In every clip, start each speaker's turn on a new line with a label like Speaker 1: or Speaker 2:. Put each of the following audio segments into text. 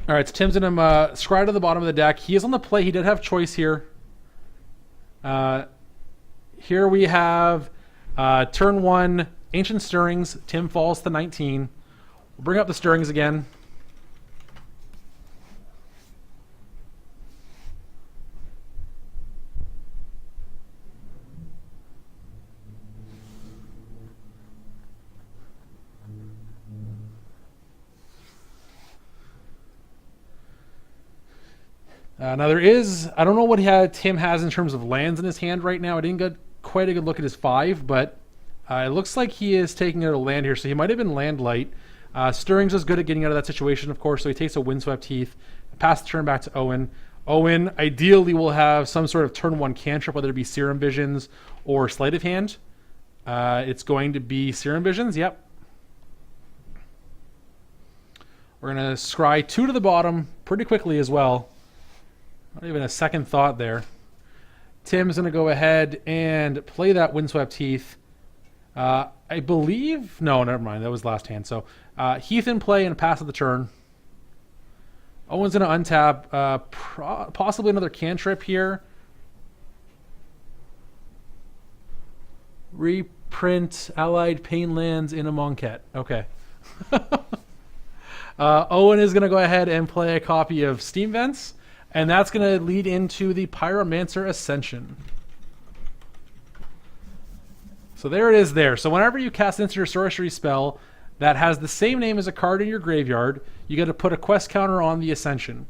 Speaker 1: All right, so Tim's going to scry to the bottom of the deck. He is on the play. He did have choice here. Here we have turn 1, Ancient Stirrings. Tim falls to 19. We'll bring up the Stirrings again. Now there is, I don't know what Tim has in terms of lands in his hand right now. I didn't get quite a good look at his 5, but it looks like he is taking out a land here, so he might have been land light. Stirrings is good at getting out of that situation, of course, so he takes a Windswept Heath, pass the turn back to Owen. Owen ideally will have some sort of turn 1 cantrip, whether it be Serum Visions or Sleight of Hand. It's going to be Serum Visions, yep. We're going to scry 2 to the bottom pretty quickly as well. Not even a second thought there. Tim's going to go ahead and play that Windswept Heath. I believe... No, never mind. That was last hand. So Heath in play and pass of the turn. Owen's going to untap. Possibly another cantrip here. Reprint Allied Pain Lands in a Monquette. Okay. Owen is going to go ahead and play a copy of Steam Vents. And that's going to lead into the Pyromancer Ascension. So there it is there. So whenever you cast an instant or sorcery spell that has the same name as a card in your graveyard, you get to put a quest counter on the Ascension.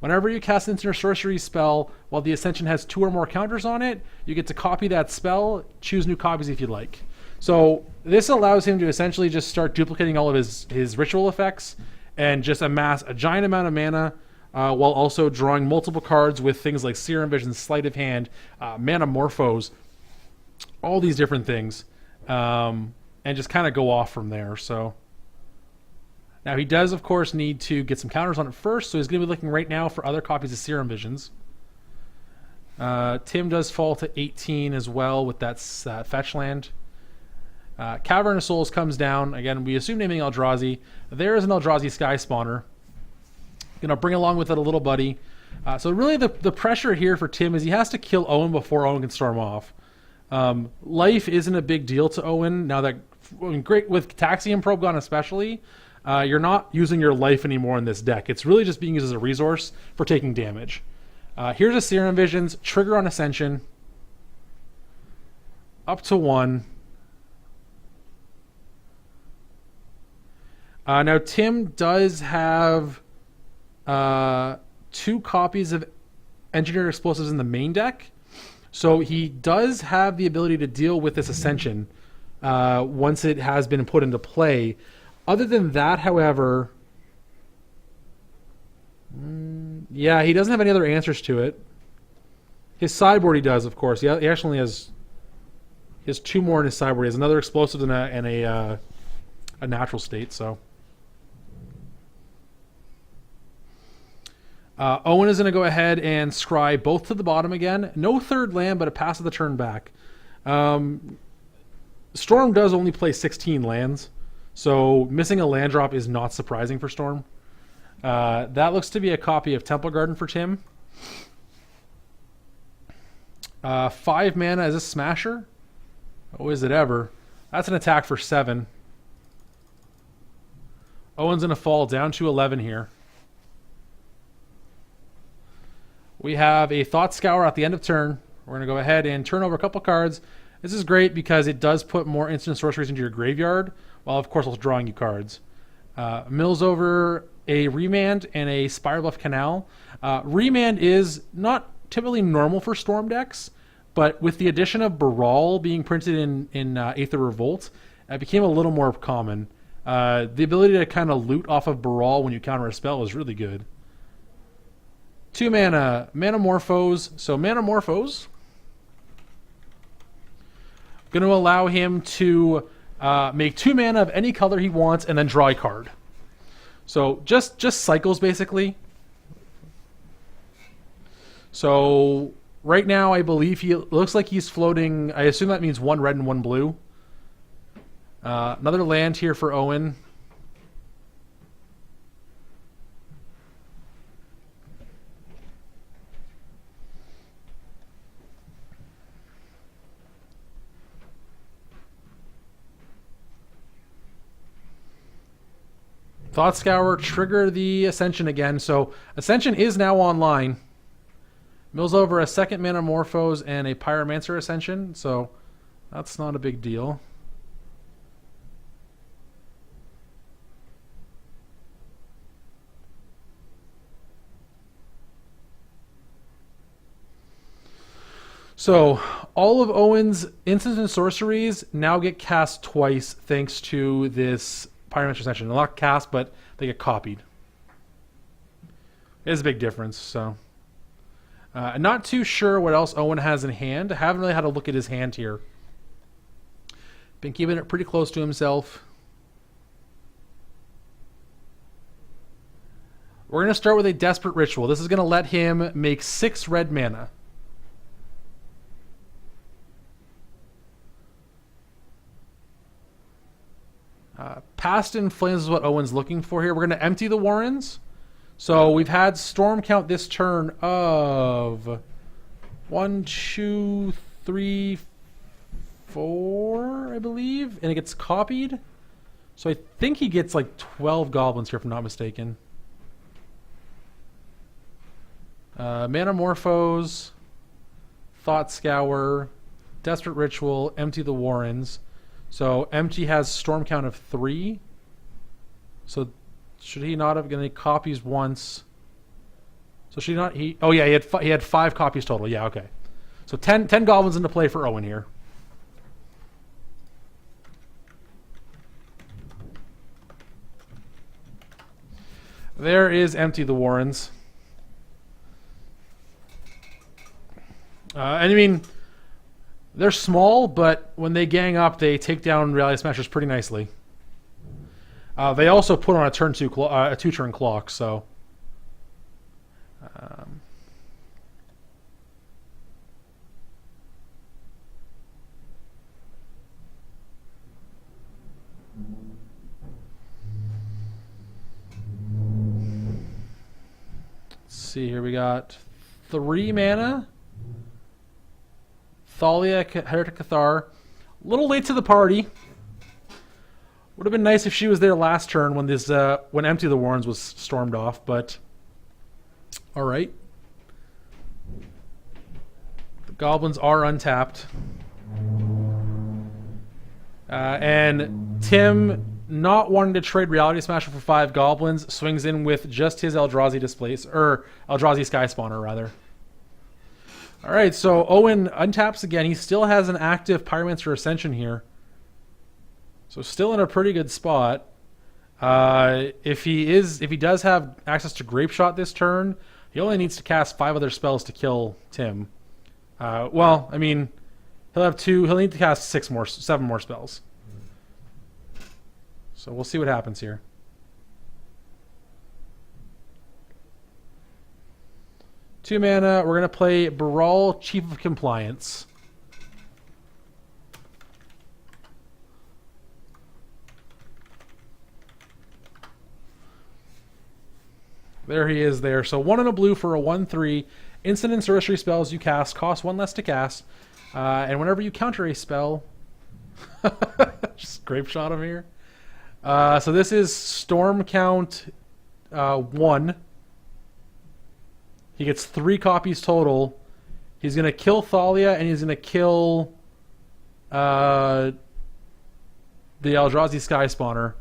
Speaker 1: Whenever you cast an instant or sorcery spell while the Ascension has 2 or more counters on it, you get to copy that spell, choose new copies if you'd like. So this allows him to essentially just start duplicating all of his ritual effects and just amass a giant amount of mana, while also drawing multiple cards with things like Serum Vision, Sleight of Hand, Mana Morphos, all these different things, and just kind of go off from there. So now he does, of course, need to get some counters on it first, so he's going to be looking right now for other copies of Serum Visions. Tim does fall to 18 as well with that fetch land. Cavern of Souls comes down. Again, we assume naming Eldrazi. There is an Eldrazi Sky Spawner. Going to bring along with it a little buddy. So really the pressure here for Tim is he has to kill Owen before Owen can storm off. Life isn't a big deal to Owen. Now that, great with Taxium Probe gone especially, you're not using your life anymore in this deck. It's really just being used as a resource for taking damage. Here's a Serum Visions, trigger on Ascension. Up to 1. Now Tim does have 2 copies of Engineered Explosives in the main deck. So he does have the ability to deal with this Ascension once it has been put into play. Other than that, however, yeah, he doesn't have any other answers to it. His sideboard he does, of course. He actually has 2 more in his sideboard. He has another Explosive and a Natural State, so... Owen is going to go ahead and scry both to the bottom again. No third land, but a pass of the turn back. Storm does only play 16 lands, so missing a land drop is not surprising for Storm. That looks to be a copy of Temple Garden for Tim. 5 mana as a Smasher. Oh, is it ever? That's an attack for 7. Owen's going to fall down to 11 here. We have a Thought Scour at the end of turn. We're going to go ahead and turn over a couple cards. This is great because it does put more instant sorceries into your graveyard, while of course also drawing you cards. Mills over a Remand and a Spirebluff Canal. Remand is not typically normal for Storm decks, but with the addition of Baral being printed in Aether Revolt, it became a little more common. The ability to kind of loot off of Baral when you counter a spell is really good. 2 mana, Mana Morphos. So Mana Morphos going to allow him to make 2 mana of any color he wants and then draw a card. So just cycles basically. So right now I believe he looks like he's floating. I assume that means 1 red and 1 blue. Another land here for Owen. Thought Scour, trigger the Ascension again. So Ascension is now online. Mills over a second Manamorphose and a Pyromancer Ascension, so that's not a big deal. So all of Owen's instants and sorceries now get cast twice thanks to this Pyromancer Ascension. They're not cast, but they get copied. It is a big difference, so... not too sure what else Owen has in hand. I haven't really had a look at his hand here. Been keeping it pretty close to himself. We're going to start with a Desperate Ritual. This is going to let him make 6 red mana. Past in Flames is what Owen's looking for here. We're going to empty the Warrens. So we've had Storm count this turn of 1, 2, 3, 4, I believe, and it gets copied. So I think he gets like 12 goblins here, if I'm not mistaken. Manamorphose, Thought Scour, Desperate Ritual, empty the Warrens. So empty has Storm count of 3. So should he not have gotten any copies once? So should he not? Oh yeah, he had 5 copies total. Yeah, okay. So 10 goblins into play for Owen here. There is empty the Warrens. And I mean, they're small, but when they gang up, they take down Reality Smashers pretty nicely. They also put on a turn 2 a 2-turn clock, so let's see here. We got 3 mana. Thalia, Heretic Cathar. A little late to the party. Would have been nice if she was there last turn when this when Empty the Warrens was stormed off, but all right. The goblins are untapped. And Tim, not wanting to trade Reality Smasher for 5 goblins, swings in with just his Eldrazi Displace, or Eldrazi Sky Spawner, rather. All right, so Owen untaps again. He still has an active Pyromancer Ascension here. So still in a pretty good spot. If he does have access to Grape Shot this turn, he only needs to cast 5 other spells to kill Tim. Well, I mean, he'll need to cast 7 more spells. So we'll see what happens here. Two mana, we're going to play Baral, Chief of Compliance. There he is there. So 1 and a blue for a 1/3. Instant and sorcery spells you cast cost 1 less to cast. And whenever you counter a spell... just Grape Shot him here. So this is Storm count 1. He gets 3 copies total. He's going to kill Thalia, and he's going to kill the Eldrazi Sky Spawner.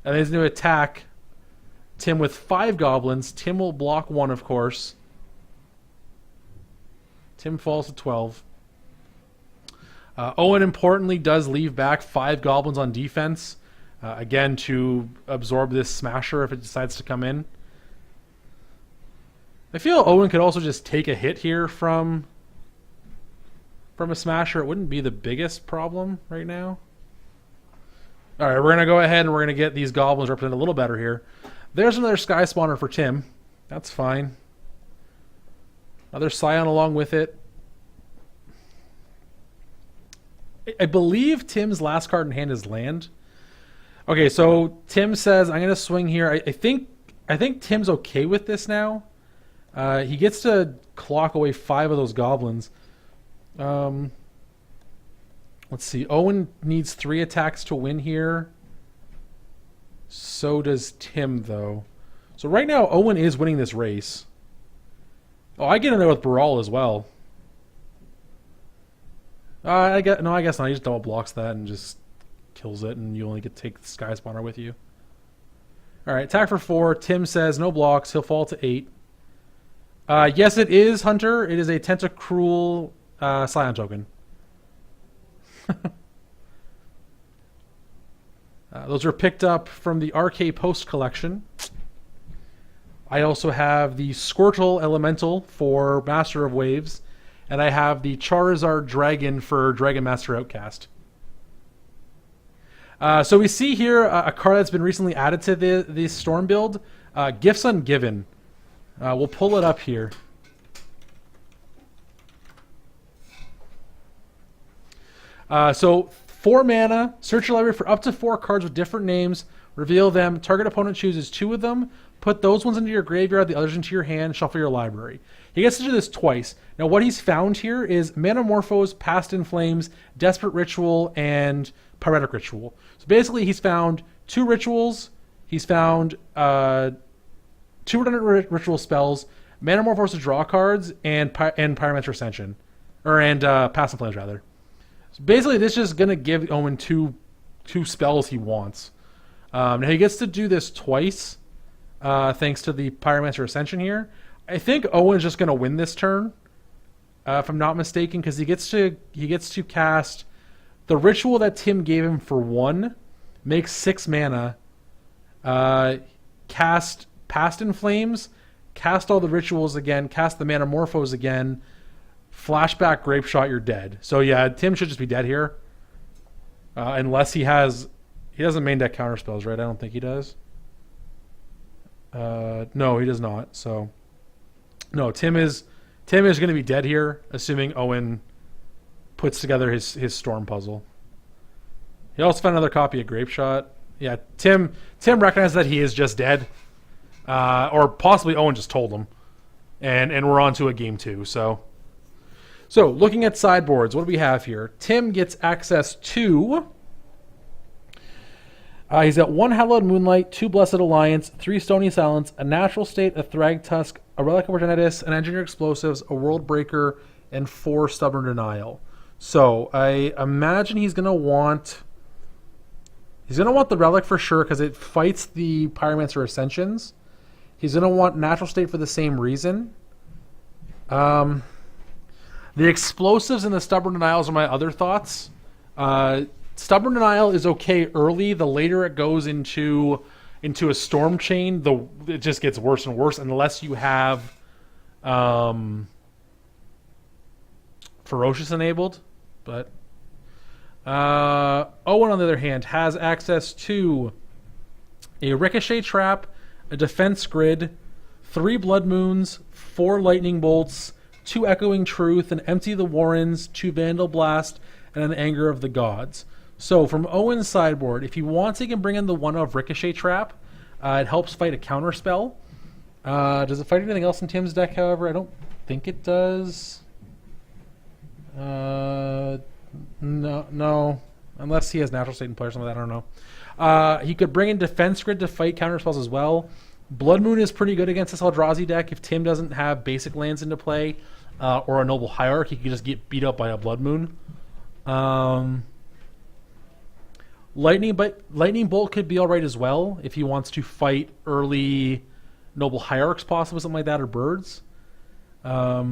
Speaker 1: And then he's going to attack Tim with 5 goblins. Tim will block 1, of course. Tim falls to 12. Owen, importantly, does leave back 5 goblins on defense. Again, to absorb this Smasher if it decides to come in. I feel Owen could also just take a hit here from a Smasher. It wouldn't be the biggest problem right now. Alright, we're going to go ahead and we're going to get these goblins represented a little better here. There's another Sky Spawner for Tim. That's fine. Another Scion along with it. I believe Tim's last card in hand is land. Okay, so Tim says, I'm going to swing here. I think Tim's okay with this now. He gets to clock away 5 of those goblins. Let's see. Owen needs 3 attacks to win here. So does Tim, though. So right now, Owen is winning this race. Oh, I get in there with Baral as well. I guess not. He just double blocks that and just kills it, and you only get to take the Sky Spawner with you. All right, attack for 4. Tim says no blocks. He'll fall to 8. Yes, it is, Hunter. It is a Tentacruel Scion token. Those are picked up from the RK Post collection. I also have the Squirtle Elemental for Master of Waves, and I have the Charizard Dragon for Dragon Master Outcast. So we see here a card that's been recently added to the Storm build, Gifts Ungiven. We'll pull it up here. So 4 mana, search your library for up to 4 cards with different names, reveal them, target opponent chooses 2 of them, put those ones into your graveyard, the others into your hand, shuffle your library. He gets to do this twice. Now what he's found here is Manamorphose, Past in Flames, Desperate Ritual, and Pyretic Ritual. So basically he's found 2 rituals, he's found 2 redundant ritual spells, Manamorphose to draw cards, and Pyromancer Ascension. And Past in Flames, rather. So basically this is just going to give Owen two spells he wants. Now he gets to do this twice, thanks to the Pyromancer Ascension here. I think Owen's just going to win this turn, if I'm not mistaken, because he gets to cast the ritual that Tim gave him for 1, makes 6 mana, cast Past in Flames, cast all the rituals again, cast the Manamorphose again, flashback Grape Shot, you're dead. So yeah, Tim should just be dead here, unless he doesn't main deck counter spells, right? I don't think he does. No, he does not. So no, Tim is going to be dead here, assuming Owen puts together his Storm puzzle. He also found another copy of Grape Shot. Yeah, Tim recognized that he is just dead, or possibly Owen just told him, and we're on to a game 2. So looking at sideboards, what do we have here? Tim gets access to. He's got 1 Hallowed Moonlight, 2 Blessed Alliance, 3 Stony Silence, a Natural State, a Thrag Tusk, a Relic of Progenitus, an Engineer Explosives, a World Breaker, and 4 Stubborn Denial. So I imagine he's gonna want the Relic for sure because it fights the Pyromancer Ascensions. He's gonna want Natural State for the same reason. The Explosives and the Stubborn Denials are my other thoughts. Stubborn Denial is okay early. The later it goes into a Storm Chain, it just gets worse and worse unless you have Ferocious enabled. But Owen, on the other hand, has access to a Ricochet Trap, a Defense Grid, 3 Blood Moons, 4 Lightning Bolts, 2 Echoing Truth, an Empty the Warrens, 2 Vandal Blast, and an Anger of the Gods. So from Owen's sideboard, if he wants, he can bring in the 1 of Ricochet Trap. It helps fight a counter spell. Does it fight anything else in Tim's deck, however? I don't think it does. No. Unless he has Natural State in play or something like that, I don't know. He could bring in Defense Grid to fight counter spells as well. Blood Moon is pretty good against this Eldrazi deck. If Tim doesn't have basic lands into play, or a Noble Hierarch, he could just get beat up by a Blood Moon. Lightning Bolt could be alright as well if he wants to fight early Noble Hierarchs, possibly something like that, or birds. I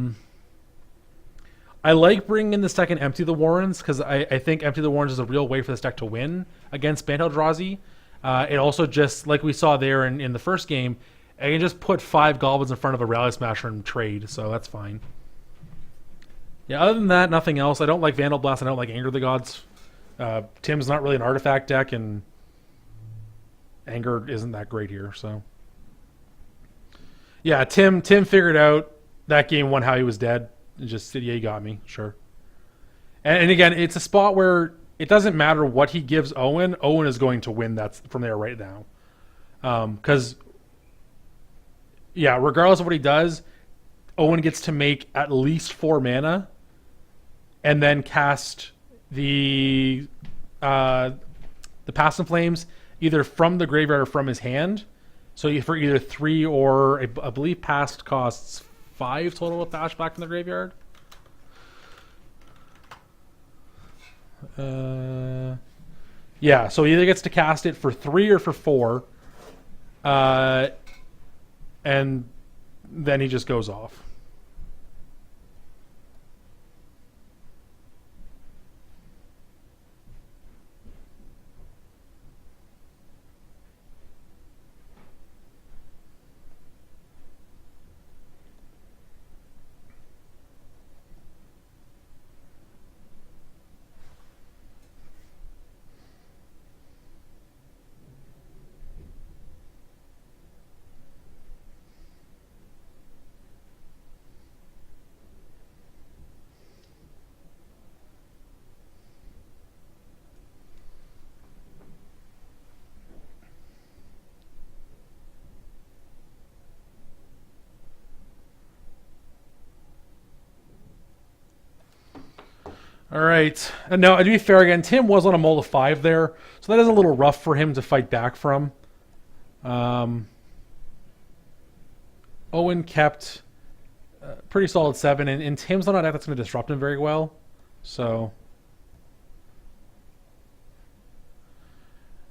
Speaker 1: like bringing in the second Empty the Warrens because I think Empty the Warrens is a real way for this deck to win against Bant Eldrazi. It also just, like we saw there in the first game, I can just put 5 Goblins in front of a Rally Smasher and trade, so that's fine. Yeah, other than that, nothing else. I don't like Vandal Blast. I don't like Anger of the Gods. Tim's not really an artifact deck, and Anger isn't that great here. So, yeah, Tim figured out that game 1 how he was dead. And just said, yeah, you got me, sure. And again, it's a spot where it doesn't matter what he gives Owen. Owen is going to win. That's from there right now. Because, yeah, regardless of what he does, Owen gets to make at least 4 mana, and then cast the Past in Flames either from the graveyard or from his hand. So for either 3 or I believe past costs 5 total with bash back from the graveyard. Yeah, so he either gets to cast it for 3 or for 4. And then he just goes off. All right. And now, to be fair again, Tim was on a mull of 5 there, so that is a little rough for him to fight back from. Owen kept pretty solid 7, and Tim's not a deck that's going to disrupt him very well. So,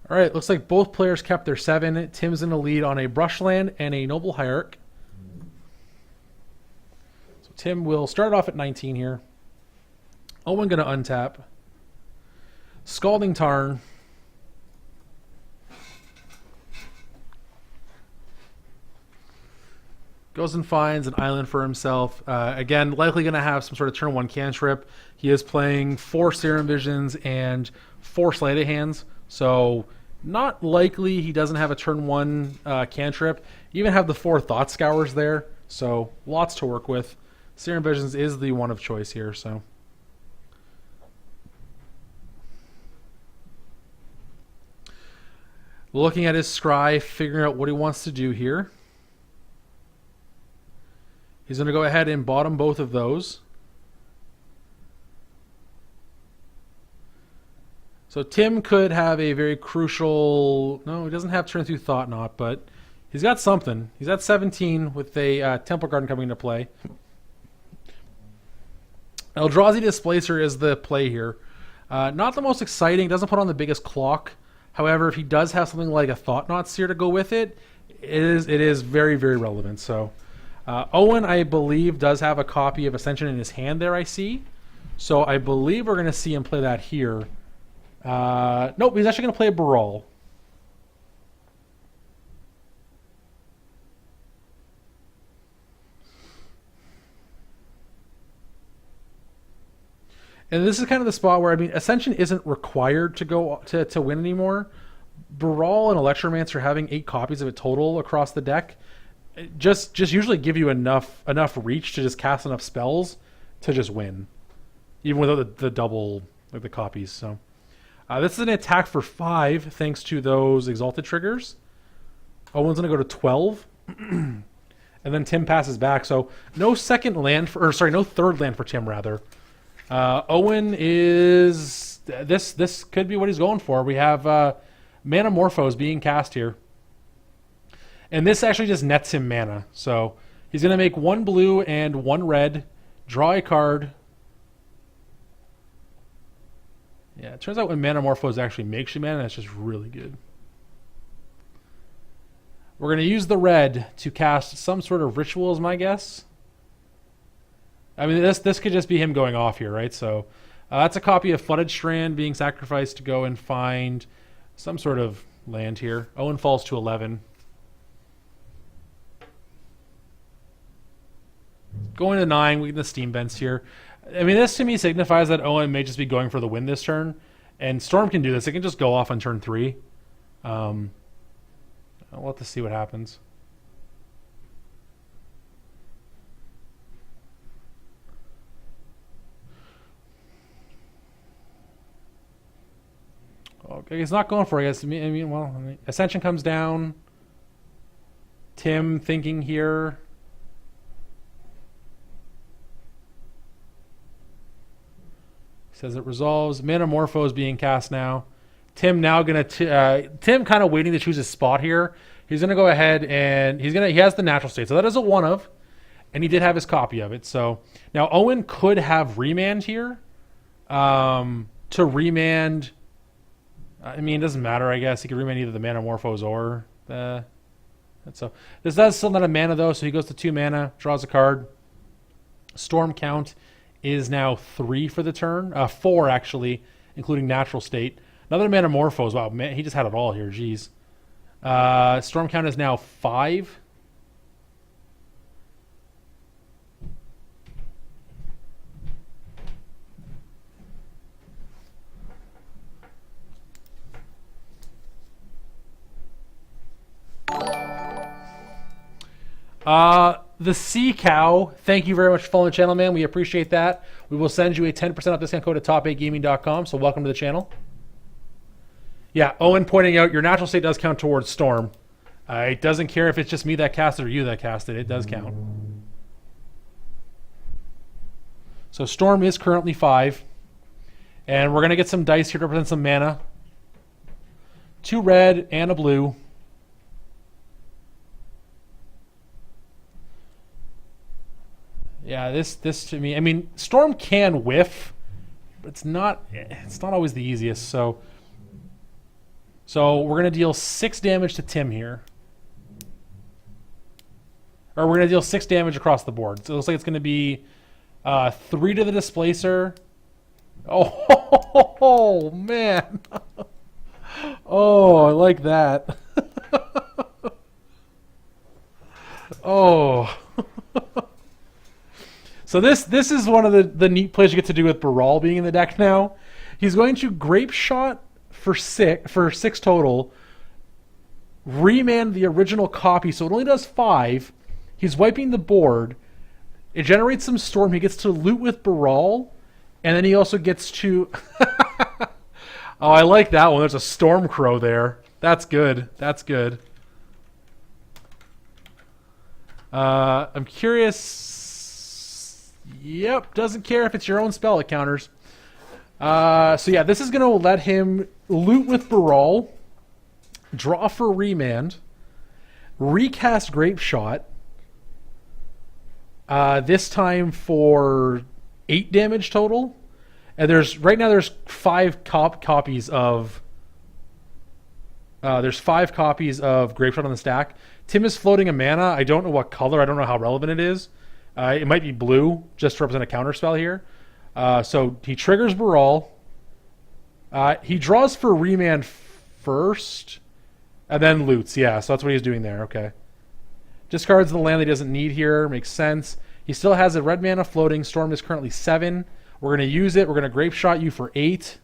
Speaker 1: all right. Looks like both players kept their 7. Tim's in the lead on a Brushland and a Noble Hierarch. So Tim will start off at 19 here. Owen going to untap. Scalding Tarn. Goes and finds an island for himself. Again, likely going to have some sort of turn 1 cantrip. He is playing 4 Serum Visions and 4 Sleight of Hands. So not likely he doesn't have a turn 1 cantrip. Even have the 4 Thought Scours there. So lots to work with. Serum Visions is the one of choice here. So. Looking at his scry, figuring out what he wants to do here. He's going to go ahead and bottom both of those. So Tim could have a very crucial... No, he doesn't have turn 2 Thought Knot, but he's got something. He's at 17 with a Temple Garden coming into play. Eldrazi Displacer is the play here. Not the most exciting. Doesn't put on the biggest clock. However, if he does have something like a Thought Knot Seer to go with it, it is very, very relevant. So Owen, I believe, does have a copy of Ascension in his hand there, I see. So I believe we're going to see him play that here. Nope, he's actually going to play a Baral. And this is kind of the spot where, I mean, Ascension isn't required to go to win anymore. Baral and Electromancer having 8 copies of it total across the deck just usually give you enough reach to just cast enough spells to just win, even without the double, like the copies. So this is an attack for 5 thanks to those Exalted triggers. Owen's going to go to 12. And then Tim passes back. So no second land for, or sorry, no third land for Tim rather. Owen is this could be what he's going for. We have Manamorphose being cast here, and this actually just nets him mana. So he's going to make 1 blue and 1 red, draw a card. Yeah, it turns out when Manamorphose actually makes you mana, that's just really good. We're going to use the red to cast some sort of ritual, is my guess. I mean, this could just be him going off here, right? So that's a copy of Flooded Strand being sacrificed to go and find some sort of land here. Owen falls to 11. Going to 9, we get the Steam Vents here. I mean, this to me signifies that Owen may just be going for the win this turn. And Storm can do this. It can just go off on turn 3. I'll let us see what happens. Okay, he's not going for it, I guess. Ascension comes down. Tim thinking here. Says it resolves. Manamorphose being cast now. Tim now gonna Tim kind of waiting to choose his spot here. He's gonna go ahead and he has the natural state, so that is a one of, and he did have his copy of it. So now Owen could have remand here, to remand. I mean, it doesn't matter. I guess he could remand either the Manamorphose or the. So this does still not a mana though, so he goes to 2 mana, draws a card. Storm count is now 3 for the turn, 4 actually, including natural state. Another Manamorphose. Wow, man, he just had it all here. Jeez. Storm count is now 5. The Sea Cow, thank you very much for following the channel, man. We appreciate that. We will send you a 10% off discount code at top8gaming.com, so welcome to the channel. Yeah, Owen pointing out your natural state does count towards Storm. It doesn't care if it's just me that cast it or you that cast it. It does count. So Storm is currently 5. And we're going to get some dice here to represent some mana. 2 red and a blue. Yeah, this to me, I mean, Storm can whiff, but it's not always the easiest. So we're gonna deal 6 damage to Tim here, or we're gonna deal 6 damage across the board. So it looks like it's gonna be 3 to the Displacer. Oh man! Oh, I like that. Oh. So this is one of the neat plays you get to do with Baral being in the deck now. He's going to Grape Shot for 6 total, remand the original copy, so it only does 5. He's wiping the board. It generates some Storm. He gets to loot with Baral, and then he also gets to... Oh, I like that one. There's a Storm Crow there. That's good. That's good. I'm curious... Yep, doesn't care if it's your own spell, it counters. So yeah, this is going to let him loot with Baral, draw for remand, recast Grape Shot, this time for 8 damage total. And right now there's 5 copies of Grape Shot on the stack. Tim is floating a mana. I don't know what color. I don't know how relevant it is. It might be blue, just to represent a counterspell here. So he triggers Baral. He draws for remand first, and then loots. Yeah, so that's what he's doing there. Okay. Discards the land that he doesn't need here. Makes sense. He still has a red mana floating. Storm is currently 7. We're going to use it. We're going to Grape Shot you for 8.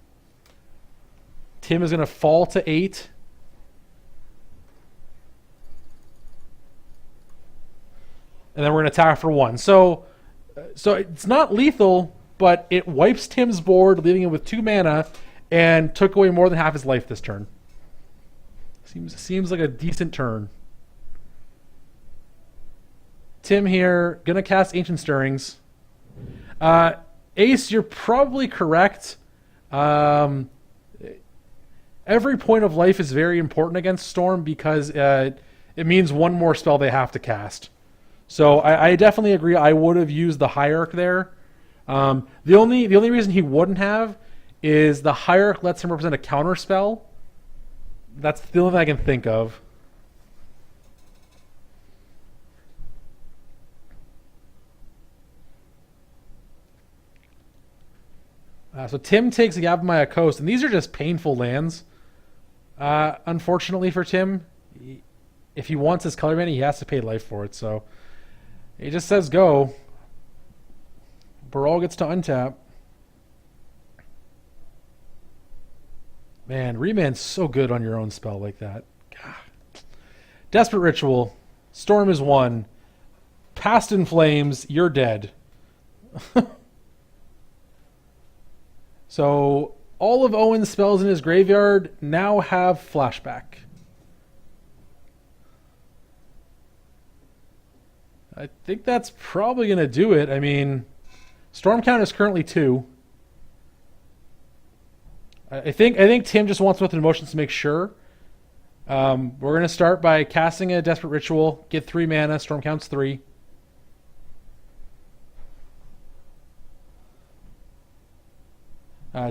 Speaker 1: Tim is going to fall to 8. And then we're going to attack for 1. So it's not lethal, but it wipes Tim's board, leaving him with 2 mana, and took away more than half his life this turn. Seems like a decent turn. Tim here, going to cast Ancient Stirrings. Ace, you're probably correct. Every point of life is very important against Storm because it means one more spell they have to cast. So I definitely agree. I would have used the Hierarch there. The only reason he wouldn't have is the Hierarch lets him represent a counter spell. That's the only thing I can think of. So Tim takes Yavimaya Coast, and these are just painful lands. Unfortunately for Tim, if he wants his color mana, he has to pay life for it. So he just says go. Baral gets to untap. Man, remand's so good on your own spell like that. God. Desperate Ritual. Storm is 1. Past in Flames, you're dead. So all of Owen's spells in his graveyard now have flashback. I think that's probably going to do it. I mean, Storm count is currently 2. I think Tim just wants with emotions to make sure. We're gonna start by casting a Desperate Ritual. Get 3 mana. Storm counts 3.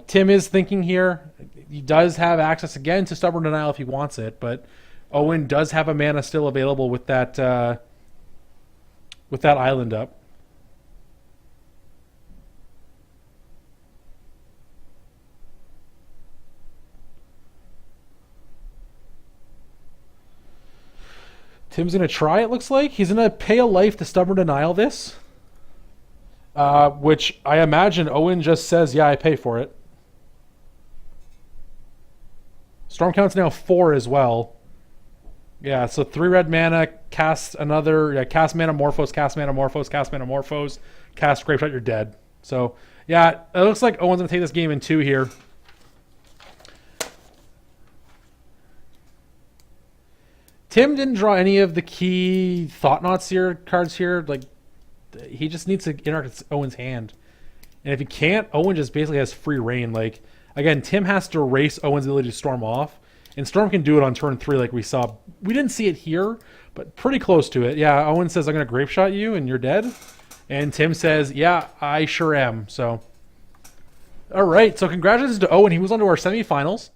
Speaker 1: Tim is thinking here. He does have access again to Stubborn Denial if he wants it, but Owen does have a mana still available with that island up. Tim's going to try, it looks like. He's going to pay a life to Stubborn Denial this. Which I imagine Owen just says, yeah, I pay for it. Storm count's now 4 as well. Yeah, so 3 red mana, cast another, cast Manamorphose, cast Manamorphose, cast Manamorphose, cast Grapeshot, you're dead. So, yeah, it looks like Owen's going to take this game in 2 here. Tim didn't draw any of the key Thought-Knots here, cards here. Like, he just needs to interact with Owen's hand. And if he can't, Owen just basically has free reign. Like, again, Tim has to erase Owen's ability to Storm off. And Storm can do it on turn 3 like we saw. We didn't see it here, but pretty close to it. Yeah, Owen says, I'm going to Grapeshot you and you're dead. And Tim says, yeah, I sure am. So, all right. So congratulations to Owen. He moves on to our semifinals.